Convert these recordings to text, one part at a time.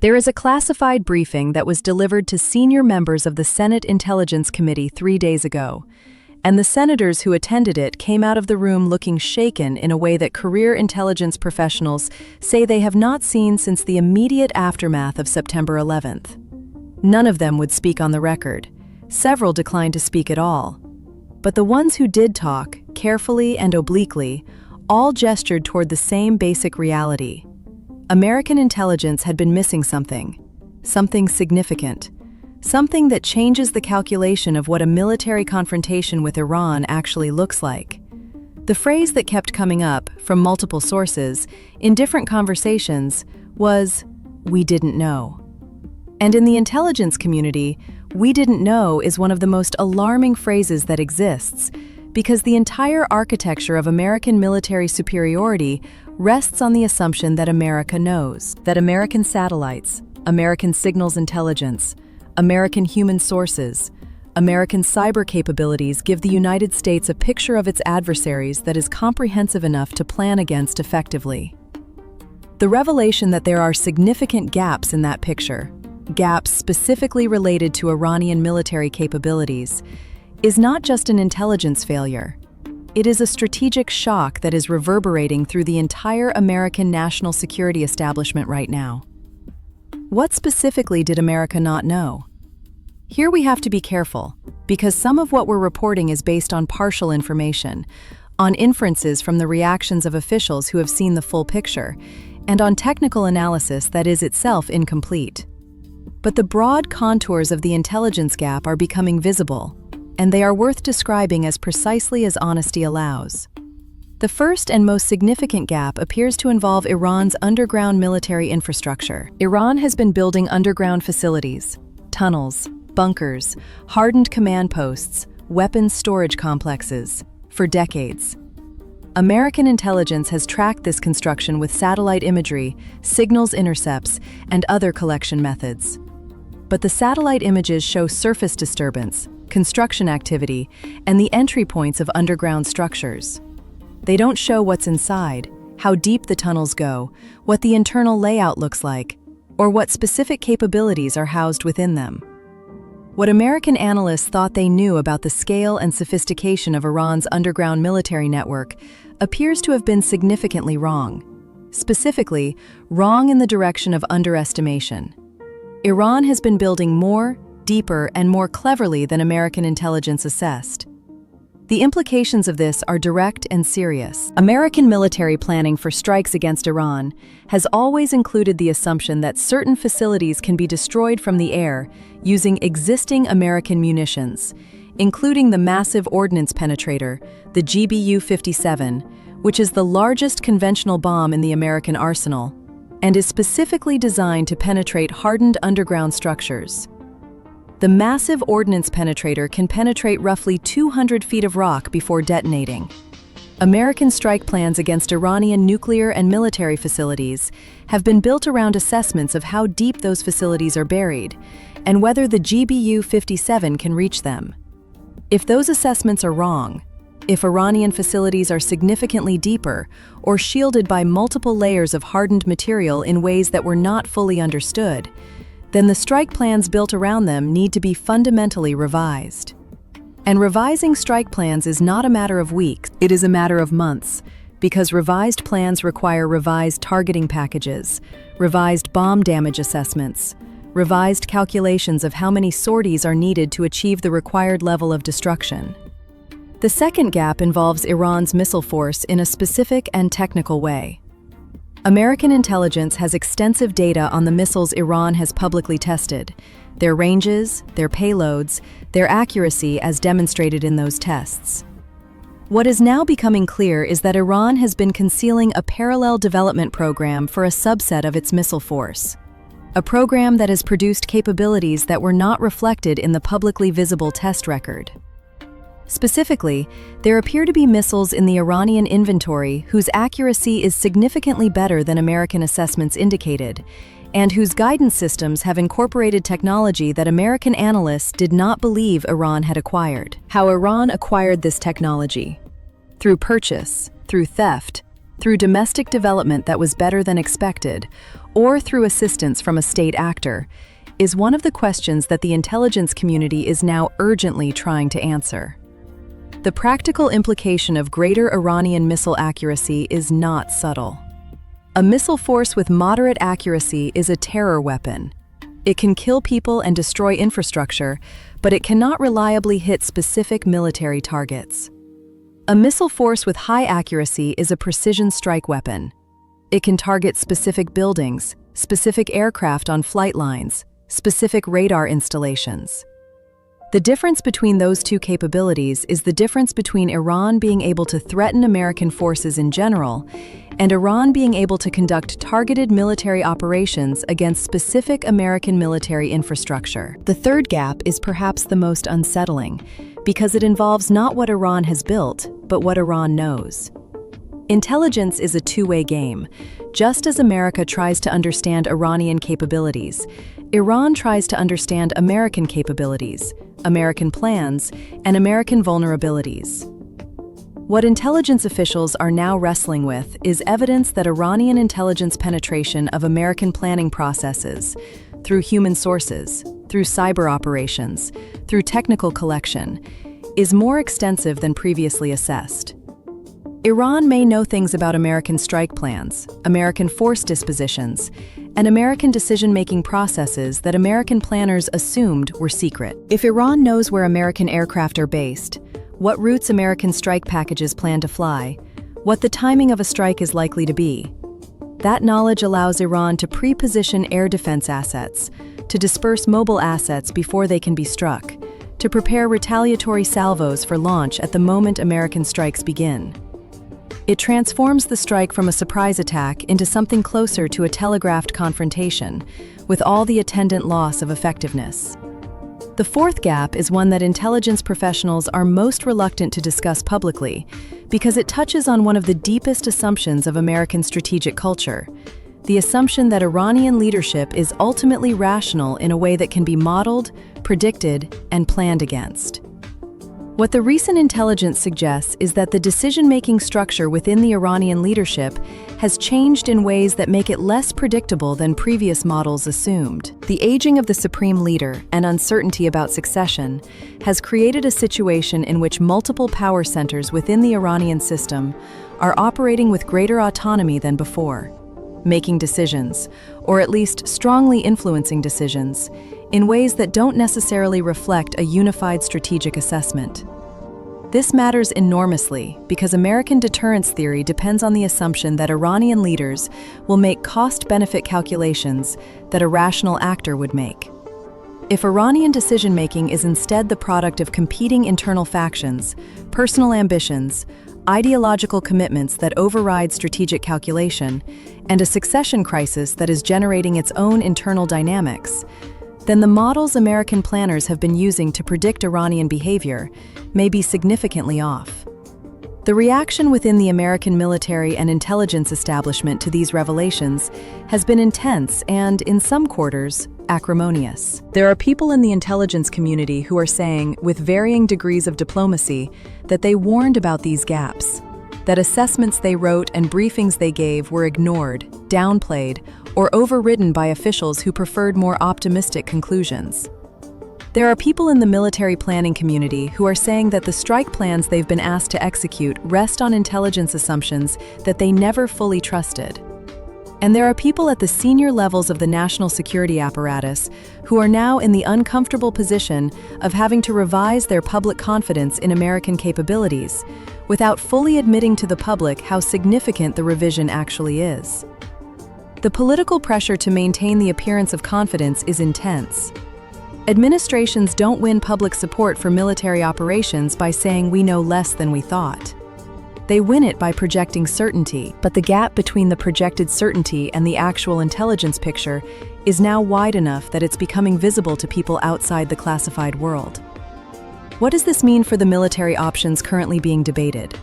There is a classified briefing that was delivered to senior members of the Senate Intelligence Committee 3 days ago, and the senators who attended it came out of the room looking shaken in a way that career intelligence professionals say they have not seen since the immediate aftermath of September 11th. None of them would speak on the record. Several declined to speak at all. But the ones who did talk, carefully and obliquely, all gestured toward the same basic reality. American intelligence had been missing something significant, something that changes the calculation of what a military confrontation with Iran actually looks like. The phrase that kept coming up from multiple sources in different conversations was, "We didn't know." And in the intelligence community, "we didn't know" is one of the most alarming phrases that exists, because the entire architecture of American military superiority rests on the assumption that America knows, that American satellites, American signals intelligence, American human sources, American cyber capabilities give the United States a picture of its adversaries that is comprehensive enough to plan against effectively. The revelation that there are significant gaps in that picture, gaps specifically related to Iranian military capabilities, is not just an intelligence failure. It is a strategic shock that is reverberating through the entire American national security establishment right now. What specifically did America not know? Here we have to be careful, because some of what we're reporting is based on partial information, on inferences from the reactions of officials who have seen the full picture, and on technical analysis that is itself incomplete. But the broad contours of the intelligence gap are becoming visible, and they are worth describing as precisely as honesty allows. The first and most significant gap appears to involve Iran's underground military infrastructure. Iran has been building underground facilities, tunnels, bunkers, hardened command posts, weapons storage complexes, for decades. American intelligence has tracked this construction with satellite imagery, signals intercepts, and other collection methods. But the satellite images show surface disturbance, construction activity, and the entry points of underground structures. They don't show what's inside, how deep the tunnels go, what the internal layout looks like, or what specific capabilities are housed within them. What American analysts thought they knew about the scale and sophistication of Iran's underground military network appears to have been significantly wrong. Specifically, wrong in the direction of underestimation. Iran has been building more, deeper, and more cleverly than American intelligence assessed. The implications of this are direct and serious. American military planning for strikes against Iran has always included the assumption that certain facilities can be destroyed from the air using existing American munitions, including the massive ordnance penetrator, the GBU-57, which is the largest conventional bomb in the American arsenal, and is specifically designed to penetrate hardened underground structures. The massive ordnance penetrator can penetrate roughly 200 feet of rock before detonating. American strike plans against Iranian nuclear and military facilities have been built around assessments of how deep those facilities are buried and whether the GBU-57 can reach them. If those assessments are wrong, if Iranian facilities are significantly deeper or shielded by multiple layers of hardened material in ways that were not fully understood, then the strike plans built around them need to be fundamentally revised. And revising strike plans is not a matter of weeks, it is a matter of months, because revised plans require revised targeting packages, revised bomb damage assessments, revised calculations of how many sorties are needed to achieve the required level of destruction. The second gap involves Iran's missile force in a specific and technical way. American intelligence has extensive data on the missiles Iran has publicly tested, their ranges, their payloads, their accuracy as demonstrated in those tests. What is now becoming clear is that Iran has been concealing a parallel development program for a subset of its missile force, a program that has produced capabilities that were not reflected in the publicly visible test record. Specifically, there appear to be missiles in the Iranian inventory whose accuracy is significantly better than American assessments indicated, and whose guidance systems have incorporated technology that American analysts did not believe Iran had acquired. How Iran acquired this technology: through purchase, through theft, through domestic development that was better than expected, or through assistance from a state actor, is one of the questions that the intelligence community is now urgently trying to answer. The practical implication of greater Iranian missile accuracy is not subtle. A missile force with moderate accuracy is a terror weapon. It can kill people and destroy infrastructure, but it cannot reliably hit specific military targets. A missile force with high accuracy is a precision strike weapon. It can target specific buildings, specific aircraft on flight lines, specific radar installations. The difference between those two capabilities is the difference between Iran being able to threaten American forces in general and Iran being able to conduct targeted military operations against specific American military infrastructure. The third gap is perhaps the most unsettling, because it involves not what Iran has built, but what Iran knows. Intelligence is a two-way game. Just as America tries to understand Iranian capabilities, Iran tries to understand American capabilities, American plans, and American vulnerabilities. What intelligence officials are now wrestling with is evidence that Iranian intelligence penetration of American planning processes, through human sources, through cyber operations, through technical collection, is more extensive than previously assessed. Iran may know things about American strike plans, American force dispositions, and American decision-making processes that American planners assumed were secret. If Iran knows where American aircraft are based, what routes American strike packages plan to fly, what the timing of a strike is likely to be, that knowledge allows Iran to pre-position air defense assets, to disperse mobile assets before they can be struck, to prepare retaliatory salvos for launch at the moment American strikes begin. It transforms the strike from a surprise attack into something closer to a telegraphed confrontation, with all the attendant loss of effectiveness. The fourth gap is one that intelligence professionals are most reluctant to discuss publicly, because it touches on one of the deepest assumptions of American strategic culture: the assumption that Iranian leadership is ultimately rational in a way that can be modeled, predicted, and planned against. What the recent intelligence suggests is that the decision-making structure within the Iranian leadership has changed in ways that make it less predictable than previous models assumed. The aging of the supreme leader and uncertainty about succession has created a situation in which multiple power centers within the Iranian system are operating with greater autonomy than before, making decisions, or at least strongly influencing decisions, in ways that don't necessarily reflect a unified strategic assessment. This matters enormously because American deterrence theory depends on the assumption that Iranian leaders will make cost-benefit calculations that a rational actor would make. If Iranian decision-making is instead the product of competing internal factions, personal ambitions, ideological commitments that override strategic calculation, and a succession crisis that is generating its own internal dynamics, then the models American planners have been using to predict Iranian behavior may be significantly off. The reaction within the American military and intelligence establishment to these revelations has been intense and, in some quarters, acrimonious. There are people in the intelligence community who are saying, with varying degrees of diplomacy, that they warned about these gaps, that assessments they wrote and briefings they gave were ignored, downplayed, or overridden by officials who preferred more optimistic conclusions. There are people in the military planning community who are saying that the strike plans they've been asked to execute rest on intelligence assumptions that they never fully trusted. And there are people at the senior levels of the national security apparatus who are now in the uncomfortable position of having to revise their public confidence in American capabilities, without fully admitting to the public how significant the revision actually is. The political pressure to maintain the appearance of confidence is intense. Administrations don't win public support for military operations by saying we know less than we thought. They win it by projecting certainty, but the gap between the projected certainty and the actual intelligence picture is now wide enough that it's becoming visible to people outside the classified world. What does this mean for the military options currently being debated?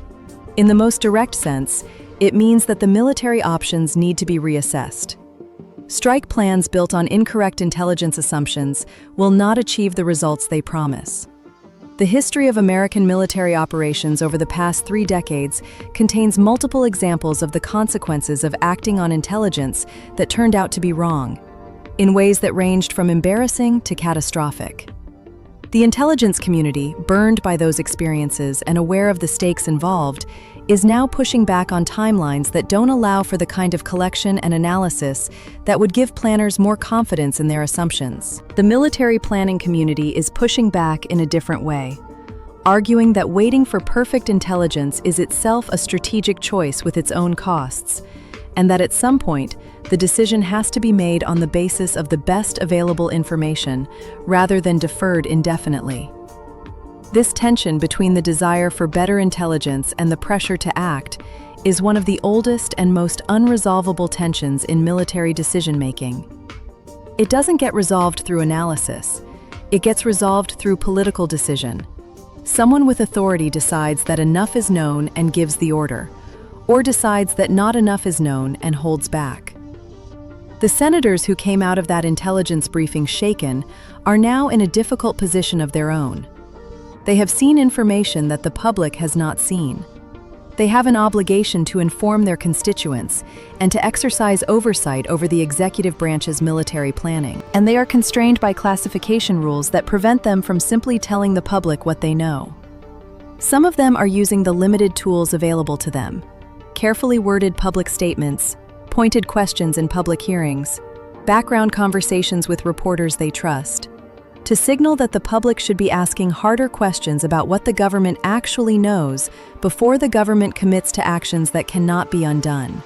In the most direct sense, it means that the military options need to be reassessed. Strike plans built on incorrect intelligence assumptions will not achieve the results they promise. The history of American military operations over the past 3 decades contains multiple examples of the consequences of acting on intelligence that turned out to be wrong, in ways that ranged from embarrassing to catastrophic. The intelligence community, burned by those experiences and aware of the stakes involved, is now pushing back on timelines that don't allow for the kind of collection and analysis that would give planners more confidence in their assumptions. The military planning community is pushing back in a different way, arguing that waiting for perfect intelligence is itself a strategic choice with its own costs, and that at some point, the decision has to be made on the basis of the best available information rather than deferred indefinitely. This tension between the desire for better intelligence and the pressure to act is one of the oldest and most unresolvable tensions in military decision-making. It doesn't get resolved through analysis. It gets resolved through political decision. Someone with authority decides that enough is known and gives the order, or decides that not enough is known and holds back. The senators who came out of that intelligence briefing shaken are now in a difficult position of their own. They have seen information that the public has not seen. They have an obligation to inform their constituents and to exercise oversight over the executive branch's military planning, and they are constrained by classification rules that prevent them from simply telling the public what they know. Some of them are using the limited tools available to them: carefully worded public statements, pointed questions in public hearings, background conversations with reporters they trust, to signal that the public should be asking harder questions about what the government actually knows before the government commits to actions that cannot be undone.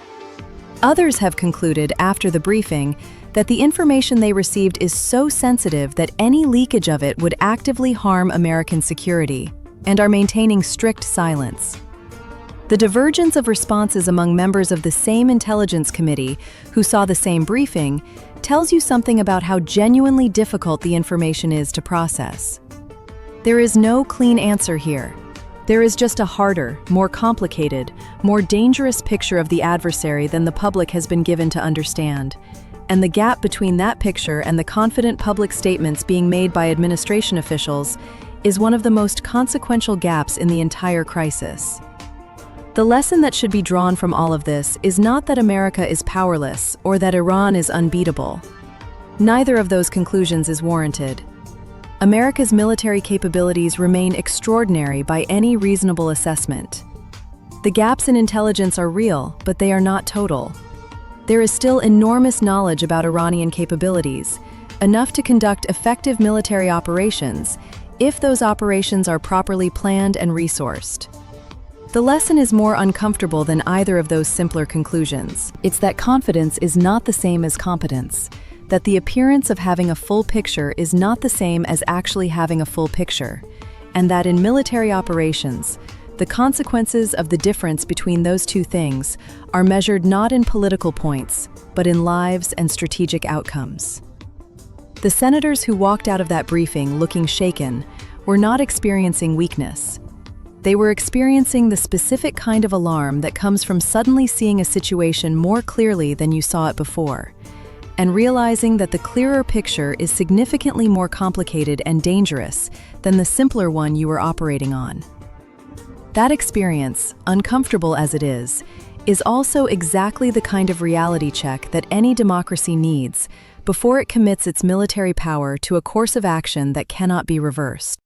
Others have concluded after the briefing that the information they received is so sensitive that any leakage of it would actively harm American security, and are maintaining strict silence. The divergence of responses among members of the same intelligence committee who saw the same briefing tells you something about how genuinely difficult the information is to process. There is no clean answer here. There is just a harder, more complicated, more dangerous picture of the adversary than the public has been given to understand. And the gap between that picture and the confident public statements being made by administration officials is one of the most consequential gaps in the entire crisis. The lesson that should be drawn from all of this is not that America is powerless or that Iran is unbeatable. Neither of those conclusions is warranted. America's military capabilities remain extraordinary by any reasonable assessment. The gaps in intelligence are real, but they are not total. There is still enormous knowledge about Iranian capabilities, enough to conduct effective military operations, if those operations are properly planned and resourced. The lesson is more uncomfortable than either of those simpler conclusions. It's that confidence is not the same as competence, that the appearance of having a full picture is not the same as actually having a full picture, and that in military operations, the consequences of the difference between those two things are measured not in political points, but in lives and strategic outcomes. The senators who walked out of that briefing looking shaken were not experiencing weakness. They were experiencing the specific kind of alarm that comes from suddenly seeing a situation more clearly than you saw it before, and realizing that the clearer picture is significantly more complicated and dangerous than the simpler one you were operating on. That experience, uncomfortable as it is also exactly the kind of reality check that any democracy needs before it commits its military power to a course of action that cannot be reversed.